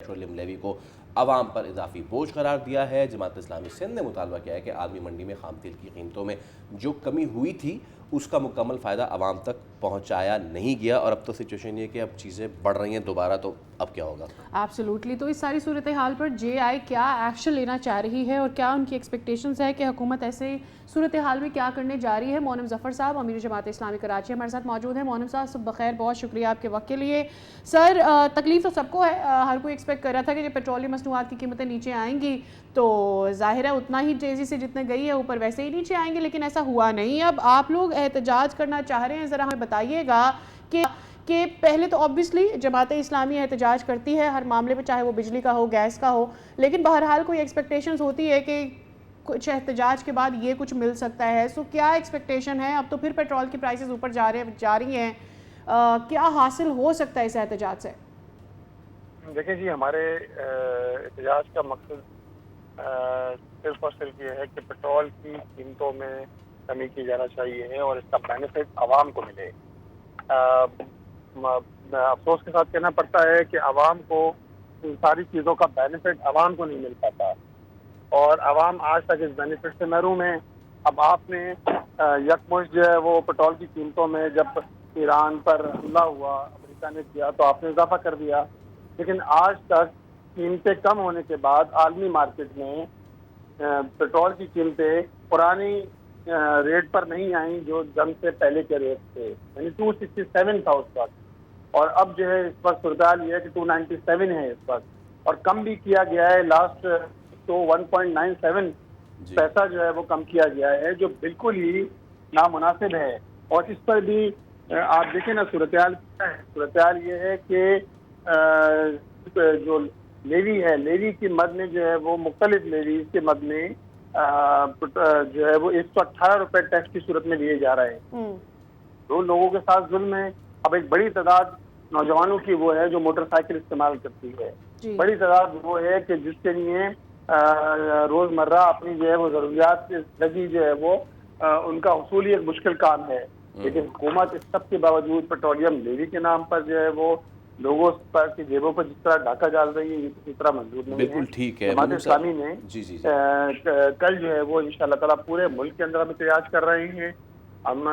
Petroleum levy کو عوام پر اضافی بوجھ قرار دیا ہے۔ جماعت اسلامی سندھ نے مطالبہ کیا ہے کہ عالمی منڈی میں خام تیل کی قیمتوں میں جو کمی ہوئی تھی اس کا مکمل فائدہ عوام تک پہنچایا نہیں گیا، اور اب تو سچویشن یہ کہ اب چیزیں بڑھ رہی ہیں دوبارہ، تو اب کیا ہوگا؟ ایبسولوٹلی۔ تو اس ساری صورتحال پر جے آئی کیا ایکشن لینا چاہ رہی ہے اور کیا ان کی ایکسپیکٹیشنز ہے کہ حکومت ایسے صورتحال میں کیا کرنے جا رہی ہے؟ مونم ظفر صاحب، امیر جماعت اسلامی کراچی ہمارے ساتھ موجود ہیں۔ مونم صاحب صبح بخیر، بہت شکریہ آپ کے وقت کے لیے۔ سر، تکلیف تو سب کو ہے، ہر کوئی ایکسپیکٹ کر رہا تھا کہ جب پیٹرولیم مصنوعات کی قیمتیں نیچے آئیں گی تو ظاہر ہے اتنا ہی تیزی سے جتنے گئی ہے اوپر ویسے ہی نیچے آئیں گے، لیکن ایسا ہوا نہیں۔ اب آپ لوگ احتجاج کرنا چاہ رہے ہیں، ذرا ہمیں بتائیے گا کہ پہلے تو آبویسلی جماعت اسلامی احتجاج کرتی ہے ہر معاملے پہ، چاہے وہ بجلی کا ہو، گیس کا ہو، لیکن بہرحال کوئی ایکسپیکٹیشنز ہوتی ہے کہ کچھ احتجاج کے بعد یہ کچھ مل سکتا ہے۔ سو کیا ایکسپیکٹیشن ہے؟ اب تو پھر پیٹرول کی پرائسز اوپر جا رہی ہیں، کیا حاصل ہو سکتا ہے اس احتجاج سے؟ دیکھیں جی، ہمارے احتجاج کا مقصد صرف اور صرف یہ ہے کہ پیٹرول کی قیمتوں میں کمی کی جانا چاہیے اور اس کا بینیفٹ عوام کو ملے۔ افسوس کے ساتھ کہنا پڑتا ہے کہ عوام کو ان ساری چیزوں کا بینیفٹ عوام کو نہیں مل پاتا، اور عوام آج تک اس بینیفٹ سے محروم ہے۔ اب آپ نے یکمشت جو ہے وہ پیٹرول کی قیمتوں میں جب ایران پر حملہ ہوا، امریکہ نے کیا، تو آپ نے اضافہ کر دیا، لیکن آج تک قیمتیں کم ہونے کے بعد عالمی مارکیٹ میں پیٹرول کی قیمتیں پرانی ریٹ پر نہیں آئیں جو جنگ سے پہلے کے ریٹ تھے، یعنی 267 تھا اس وقت، اور اب جو ہے اس وقت صورتحال یہ ہے کہ 297 ہے اس وقت، اور کم بھی کیا گیا ہے۔ لاسٹ تو 1.97 پیسہ جو ہے وہ کم کیا گیا ہے، جو بالکل ہی نامناسب ہے۔ اور اس پر بھی آپ دیکھیں نا صورتحال کیا ہے۔ صورتحال یہ ہے کہ جو لیوی ہے، لیوی کی مد میں جو ہے وہ مختلف لیویز کے مد میں جو ہے وہ 118 روپے ٹیکس کی صورت میں لیے جا رہے ہیں۔ دو لوگوں کے ساتھ ظلم ہے۔ اب ایک بڑی تعداد نوجوانوں کی وہ ہے جو موٹر سائیکل استعمال کرتی ہے، بڑی تعداد وہ ہے کہ جس کے لیے روز مرہ اپنی جو ہے وہ ضروریات کی زندگی جو ہے وہ ان کا حصول ہی ایک مشکل کام ہے، لیکن حکومت اس سب کے باوجود پیٹرولیم لیوی کے نام پر جو ہے وہ لوگوں پر کی جیبوں پر جس طرح ڈھاکہ ڈال رہی ہے، یہ کسی طرح منظور نہیں ہے۔ بالکل ٹھیک ہے۔ جماعت اسلامی نے کل جو ہے وہ انشاءاللہ تعالیٰ پورے ملک کے اندر ہم احتجاج کر رہے ہیں۔ ہم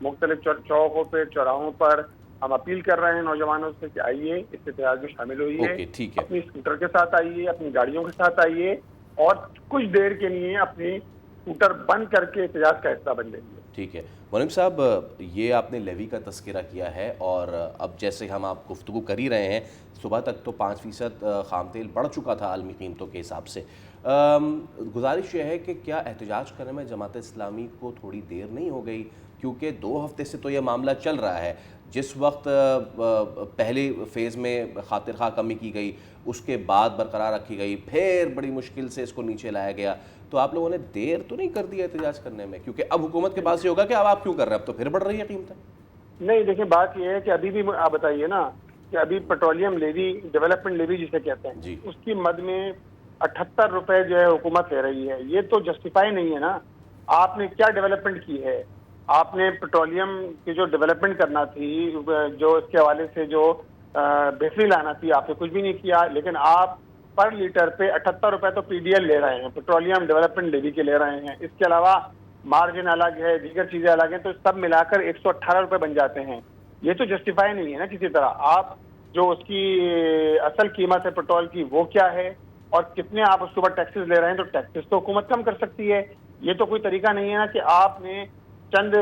مختلف چوکوں پہ، چوراہوں پر ہم اپیل کر رہے ہیں نوجوانوں سے کہ آئیے اس احتجاج میں شامل ہوئیے، اپنی اسکوٹر کے ساتھ آئیے، اپنی گاڑیوں کے ساتھ آئیے، اور کچھ دیر کے لیے اپنی اسکوٹر بند کر کے احتجاج کا حصہ بن جائیے۔ ٹھیک ہے۔ مونم صاحب، یہ آپ نے لیوی کا تذکرہ کیا ہے، اور اب جیسے ہم آپ گفتگو کر ہی رہے ہیں، صبح تک تو 5% خام تیل بڑھ چکا تھا عالمی قیمتوں کے حساب سے۔ گزارش یہ ہے کہ کیا احتجاج کرنے میں جماعت اسلامی کو تھوڑی دیر نہیں ہو گئی؟ کیونکہ 2 ہفتے سے تو یہ معاملہ چل رہا ہے۔ جس وقت پہلے فیز میں خاطر خواہ کمی کی گئی، اس کے بعد برقرار رکھی گئی، پھر بڑی مشکل سے اس کو نیچے لایا گیا، تو آپ لوگوں نے دیر تو نہیں کر دی احتجاج کرنے میں؟ کیونکہ اب حکومت کے پاس یہ ہوگا کہ اب آپ کیوں کر رہے ہیں، اب تو پھر بڑھ رہی ہے قیمتیں۔ نہیں، دیکھیں بات یہ ہے کہ ابھی بھی آپ بتائیے نا کہ ابھی پیٹرولیم لیوی، ڈیولپمنٹ لیوی جسے کہتے ہیں، اس کی مد میں 78 روپے جو ہے حکومت لے رہی ہے۔ یہ تو جسٹیفائی نہیں ہے نا۔ آپ نے کیا ڈیولپمنٹ کی ہے؟ آپ نے پیٹرولیم کی جو ڈیولپمنٹ کرنا تھی، جو اس کے حوالے سے جو بہتری لانا تھی، آپ نے کچھ بھی نہیں کیا، لیکن آپ پر لیٹر پہ 78 روپے تو پی ڈی ایل لے رہے ہیں، پیٹرولیم ڈیولپمنٹ لیوی کے لے رہے ہیں۔ اس کے علاوہ مارجن الگ ہے، دیگر چیزیں الگ ہیں، تو سب ملا کر 118 روپے بن جاتے ہیں۔ یہ تو جسٹیفائی نہیں ہے نا کسی طرح۔ آپ جو اس کی اصل قیمت ہے پیٹرول کی وہ کیا ہے، اور کتنے آپ اس کے اوپر ٹیکسز لے رہے ہیں، تو ٹیکسز تو حکومت کم کر سکتی ہے۔ یہ تو کوئی طریقہ نہیں ہے نا کہ آپ نے چند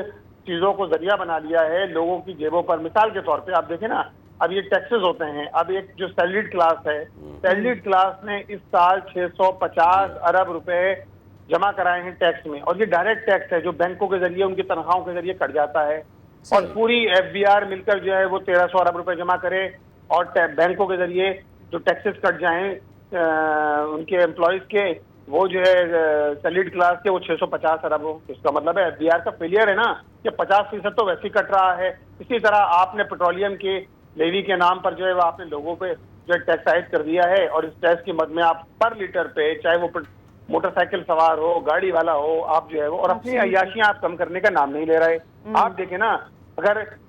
چیزوں کو ذریعہ بنا لیا ہے لوگوں کی جیبوں پر۔ مثال کے طور پہ آپ دیکھیں نا، اب یہ ٹیکسز ہوتے ہیں، اب ایک جو سیلریڈ کلاس ہے، سیلریڈ کلاس نے اس سال 650 ارب روپے جمع کرائے ہیں ٹیکس میں، اور یہ ڈائریکٹ ٹیکس ہے جو بینکوں کے ذریعے ان کی تنخواہوں کے ذریعے کٹ جاتا ہے، اور پوری ایف بی آر مل کر جو ہے وہ 1300 ارب روپے جمع کرے، اور بینکوں کے ذریعے جو ٹیکسز کٹ جائیں ان کے امپلائیز کے، وہ جو ہے سیلریڈ کلاس کے وہ 650 ارب ہو۔ اس کا مطلب ہے ایف بی آر کا فیلئر ہے نا، کہ 50% تو ویسے ہی کٹ رہا ہے۔ اسی طرح آپ نے پیٹرولیم کے لیوی کے نام پر جو ہے وہ آپ نے لوگوں پہ جو ہے ٹیکس عائد کر دیا ہے، اور اس ٹیکس کی مد میں آپ پر لیٹر پہ، چاہے وہ موٹر سائیکل سوار ہو، گاڑی والا ہو، آپ جو ہے وہ، اور اپنی عیاشیاں آپ کم کرنے کا نام نہیں لے رہے۔ آپ دیکھیں نا، اگر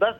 10